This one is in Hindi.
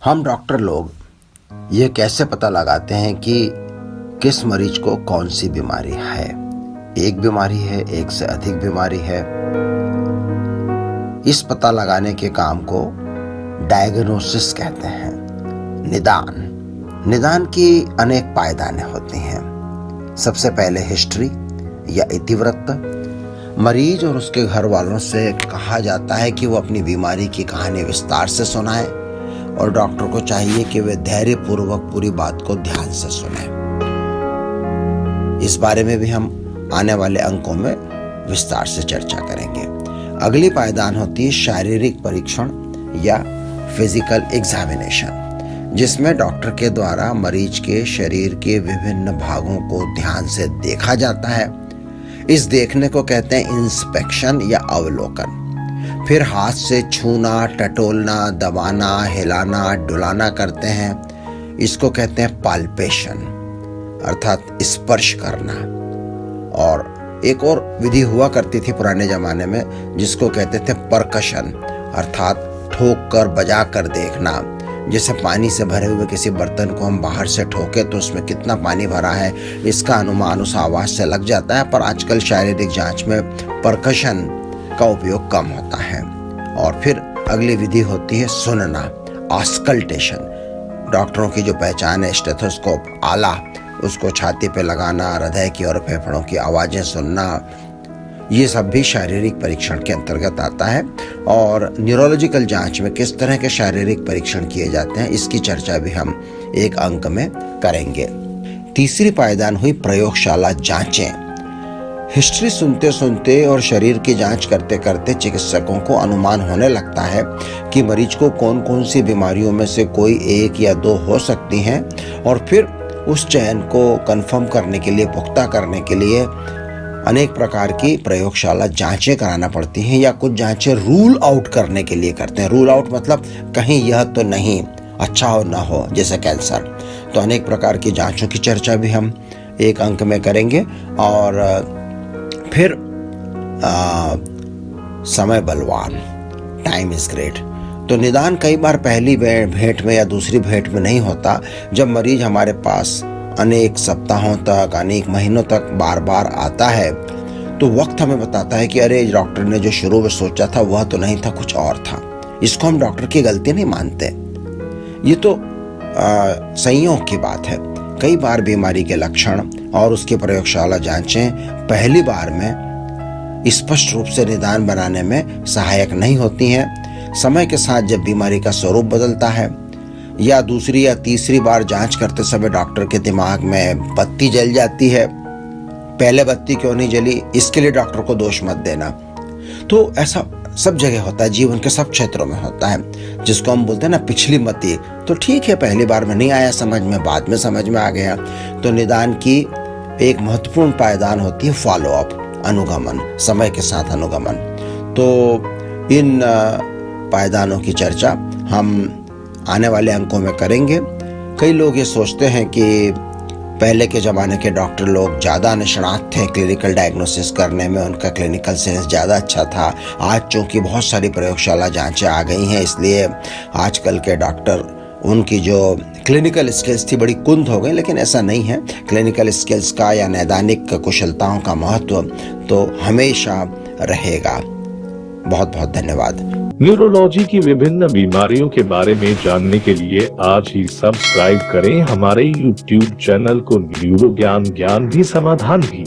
हम डॉक्टर लोग ये कैसे पता लगाते हैं कि किस मरीज को कौन सी बीमारी है? एक बीमारी है, एक से अधिक बीमारी है। इस पता लगाने के काम को डायग्नोसिस कहते हैं। निदान की अनेक पायदानें होती हैं। सबसे पहले हिस्ट्री या इतिवृत्त। मरीज और उसके घर वालों से कहा जाता है कि वो अपनी बीमारी की कहानी विस्तार से सुनाए और डॉक्टर को चाहिए कि वे धैर्यपूर्वक पूरी बात को ध्यान से सुने। इस बारे में भी हम आने वाले अंकों में विस्तार से चर्चा करेंगे। अगली पायदान होती है शारीरिक परीक्षण या फिजिकल एग्जामिनेशन, जिसमें डॉक्टर के द्वारा मरीज के शरीर के विभिन्न भागों को ध्यान से देखा जाता है। इस देखने को कहते हैं इंस्पेक्शन या अवलोकन। फिर हाथ से छूना, टटोलना, दबाना, हिलाना, डुलाना करते हैं। इसको कहते हैं पाल्पेशन अर्थात स्पर्श करना। और एक और विधि हुआ करती थी पुराने जमाने में, जिसको कहते थे परकशन अर्थात ठोक कर बजा कर देखना। जैसे पानी से भरे हुए किसी बर्तन को हम बाहर से ठोके तो उसमें कितना पानी भरा है इसका अनुमान उस आवाज से लग जाता है, पर आजकल शारीरिक जांच में परकशन का उपयोग कम होता है। और फिर अगली विधि होती है सुनना, ऑस्कल्टेशन। डॉक्टरों की जो पहचान है स्टेथोस्कोप, आला, उसको छाती पे लगाना, हृदय की और फेफड़ों की आवाजें सुनना, ये सब भी शारीरिक परीक्षण के अंतर्गत आता है। और न्यूरोलॉजिकल जांच में किस तरह के शारीरिक परीक्षण किए जाते हैं इसकी चर्चा भी हम एक अंक में करेंगे। तीसरी पायदान हुई प्रयोगशाला जांचें। हिस्ट्री सुनते सुनते और शरीर की जांच करते करते चिकित्सकों को अनुमान होने लगता है कि मरीज को कौन कौन सी बीमारियों में से कोई एक या दो हो सकती हैं, और फिर उस चयन को कंफर्म करने के लिए, पुख्ता करने के लिए अनेक प्रकार की प्रयोगशाला जांचें कराना पड़ती हैं, या कुछ जांचें रूल आउट करने के लिए करते हैं। रूल आउट मतलब कहीं यह तो नहीं अच्छा हो ना हो, जैसे कैंसर। तो अनेक प्रकार की जांचों की चर्चा भी हम एक अंक में करेंगे। और फिर समय बलवान, टाइम इज ग्रेट। तो निदान कई बार पहली भेंट में या दूसरी भेंट में नहीं होता। जब मरीज हमारे पास अनेक सप्ताहों तक, अनेक महीनों तक बार बार आता है तो वक्त हमें बताता है कि अरे डॉक्टर ने जो शुरू में सोचा था वह तो नहीं था, कुछ और था। इसको हम डॉक्टर की गलती नहीं मानते, ये तो संयोग की बात है। कई बार बीमारी के लक्षण और उसकी प्रयोगशाला जांचें पहली बार में स्पष्ट रूप से निदान बनाने में सहायक नहीं होती हैं। समय के साथ जब बीमारी का स्वरूप बदलता है या दूसरी या तीसरी बार जांच करते समय डॉक्टर के दिमाग में बत्ती जल जाती है, पहले बत्ती क्यों नहीं जली, इसके लिए डॉक्टर को दोष मत देना। तो ऐसा सब जगह होता है, जीवन के सब क्षेत्रों में होता है, जिसको हम बोलते हैं ना पिछली मती। तो ठीक है, पहली बार में नहीं आया समझ में, बाद में समझ में आ गया। तो निदान की एक महत्वपूर्ण पायदान होती है फॉलो अप, अनुगमन, समय के साथ अनुगमन। तो इन पायदानों की चर्चा हम आने वाले अंकों में करेंगे। कई लोग ये सोचते हैं कि पहले के ज़माने के डॉक्टर लोग ज़्यादा निष्णात थे क्लिनिकल डायग्नोसिस करने में, उनका क्लिनिकल सेंस ज़्यादा अच्छा था। आज चूँकि बहुत सारी प्रयोगशाला जांचें आ गई हैं, इसलिए आजकल के डॉक्टर, उनकी जो क्लिनिकल स्किल्स थी बड़ी कुंद हो गई। लेकिन ऐसा नहीं है। क्लिनिकल स्किल्स का या नैदानिक कुशलताओं का महत्व तो हमेशा रहेगा। बहुत बहुत धन्यवाद। न्यूरोलॉजी की विभिन्न बीमारियों के बारे में जानने के लिए आज ही सब्सक्राइब करें हमारे YouTube चैनल को। न्यूरो ज्ञान भी समाधान भी।